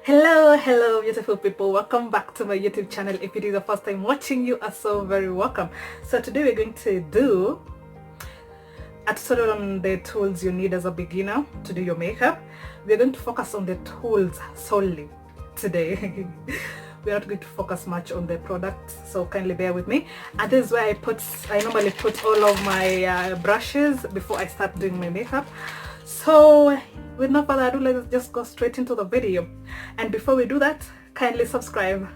Hello beautiful people, welcome back to my YouTube channel. If it is the first time watching, you are so very welcome. So today we're going to do a tutorial on the tools you need as a beginner to do your makeup. We're going to focus on the tools solely today. We're not going to focus much on the products, so kindly bear with me. And this is where I normally put all of my brushes before I start doing my makeup. So with no further ado, let's just go straight into the video. And before we do that, kindly subscribe,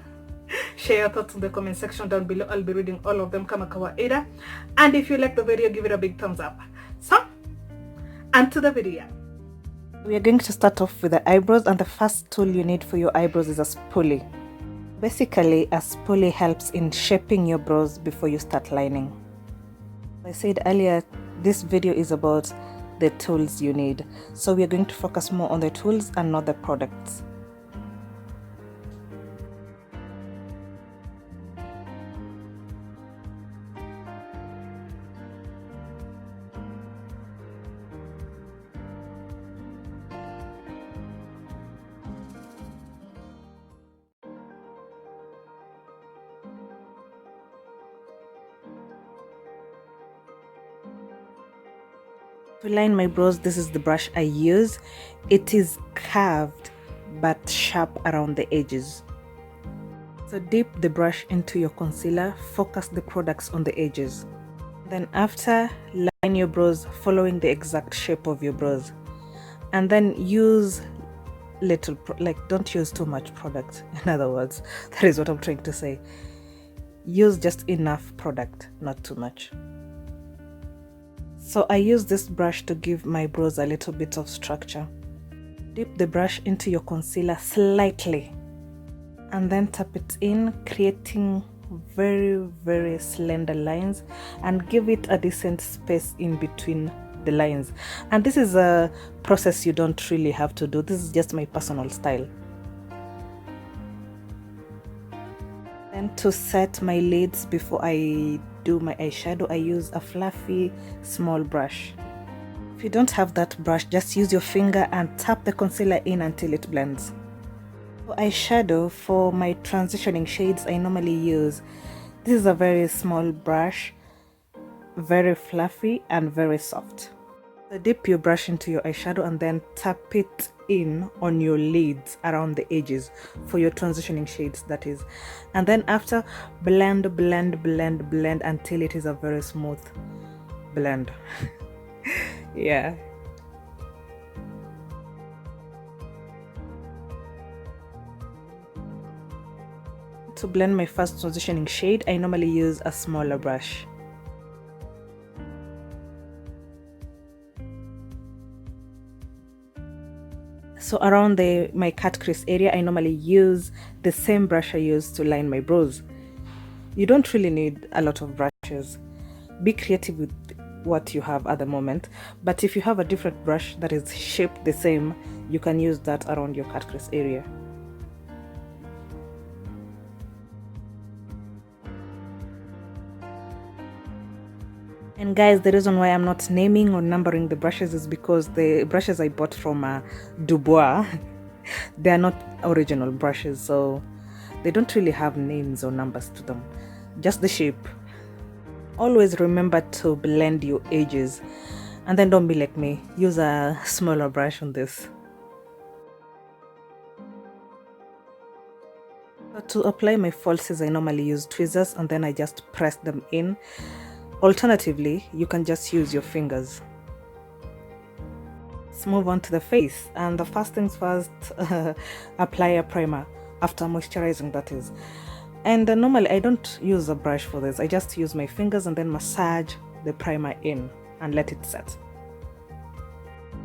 share your thoughts in the comment section down below. I'll be reading all of them kama kawaida. And if you like the video, give it a big thumbs up. So, and to the video. We are going to start off with the eyebrows, and the first tool you need for your eyebrows is a spoolie. Basically, a spoolie helps in shaping your brows before you start lining. As I said earlier, this video is about the tools you need, so we are going to focus more on the tools and not the products. To line my brows, this is the brush I use. It is curved but sharp around the edges. So dip the brush into your concealer, focus the products on the edges. Then after, line your brows following the exact shape of your brows. And then use little, don't use too much product. In other words, that is what I'm trying to say. Use just enough product, not too much. So I use this brush to give my brows a little bit of structure. Dip the brush into your concealer slightly and then tap it in, creating very slender lines, and give it a decent space in between the lines. And this is a process you don't really have to do. This is just my personal style. Then to set my lids before I do my eyeshadow, I use a fluffy small brush. If you don't have that brush, just use your finger and tap the concealer in until it blends. For eyeshadow, for my transitioning shades, I normally use, this is a very small brush, very fluffy and very soft. So dip your brush into your eyeshadow and then tap it in on your lids around the edges for your transitioning shades, that is. And then after, blend until it is a very smooth blend. Yeah. To blend my first transitioning shade, I normally use a smaller brush. So around my cut crease area, I normally use the same brush I use to line my brows. You don't really need a lot of brushes. Be creative with what you have at the moment. But if you have a different brush that is shaped the same, you can use that around your cut crease area. And guys, the reason why I'm not naming or numbering the brushes is because the brushes I bought from Dubois, they are not original brushes, so they don't really have names or numbers to them, just the shape. Always remember to blend your edges, and then don't be like me, use a smaller brush on this. So to apply my falsies, I normally use tweezers and then I just press them in. Alternatively, you can just use your fingers. Let's move on to the face, and the first things first, apply a primer after moisturizing, that is. And normally I don't use a brush for this. I just use my fingers and then massage the primer in and let it set.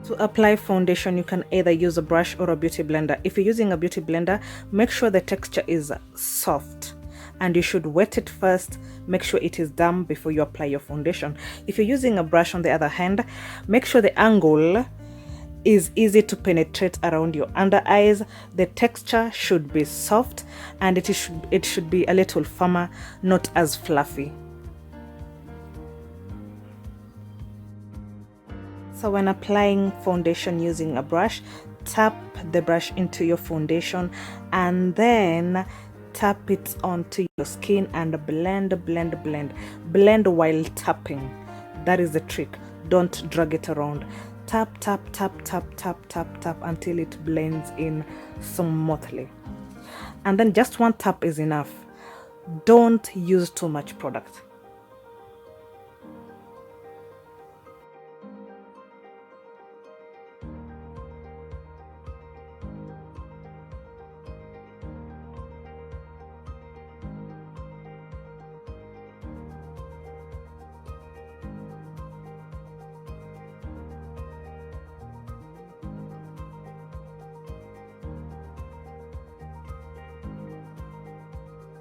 To apply foundation, you can either use a brush or a beauty blender. If you're using a beauty blender, make sure the texture is soft, and you should wet it first. Make sure it is damp before you apply your foundation. If you're using a brush, on the other hand, make sure the angle is easy to penetrate around your under eyes. The texture should be soft, and it should be a little firmer, not as fluffy. So when applying foundation using a brush, tap the brush into your foundation and then tap it onto your skin and blend while tapping. That is the trick. Don't drag it around. Tap until it blends in smoothly. And then just one tap is enough. Don't use too much product.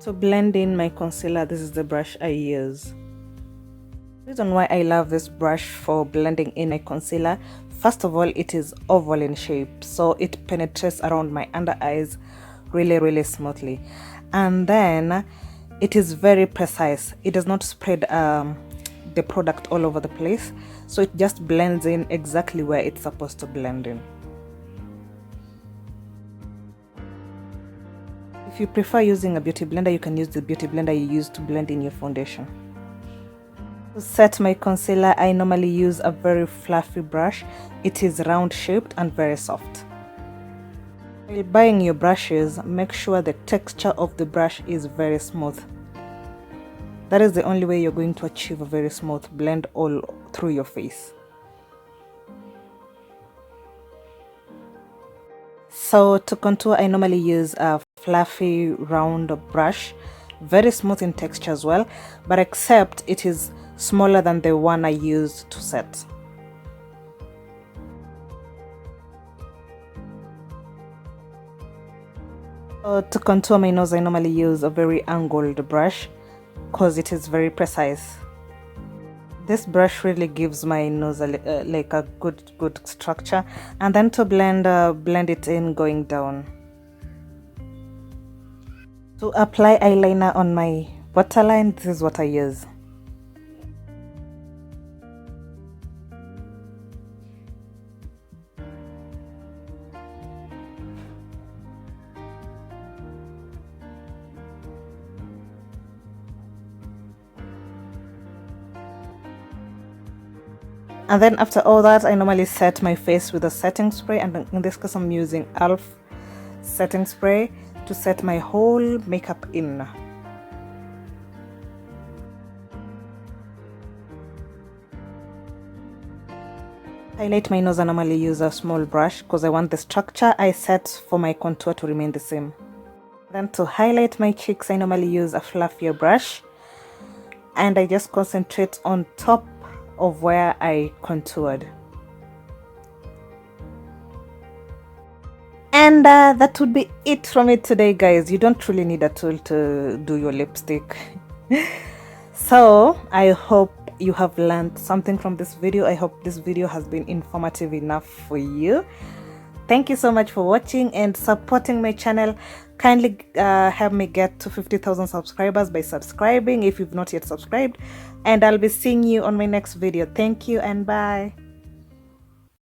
To blend in my concealer, this is the brush I use. The reason why I love this brush for blending in my concealer, first of all, it is oval in shape, so it penetrates around my under eyes really smoothly. And then it is very precise. It does not spread the product all over the place, so it just blends in exactly where it's supposed to blend in. If you prefer using a beauty blender, you can use the beauty blender you use to blend in your foundation. To set my concealer, I normally use a very fluffy brush. It is round shaped and very soft. While buying your brushes, make sure the texture of the brush is very smooth. That is the only way you're going to achieve a very smooth blend all through your face. So to contour, I normally use a fluffy round brush, very smooth in texture as well, but except it is smaller than the one I used to set. To contour my nose, I normally use a very angled brush because it is very precise. This brush really gives my nose like a good structure. And then to blend it in going down. To apply eyeliner on my waterline, this is what I use. And then after all that, I normally set my face with a setting spray, and in this case I'm using e.l.f. setting spray to set my whole makeup in. Highlight my nose, I normally use a small brush because I want the structure I set for my contour to remain the same. Then to highlight my cheeks, I normally use a fluffier brush, and I just concentrate on top of where I contoured. And that would be it from it today, guys. You don't really need a tool to do your lipstick. So I hope you have learned something from this video. I hope this video has been informative enough for you. Thank you so much for watching and supporting my channel. Kindly help me get to 50,000 subscribers by subscribing if you've not yet subscribed, and I'll be seeing you on my next video. Thank you and bye.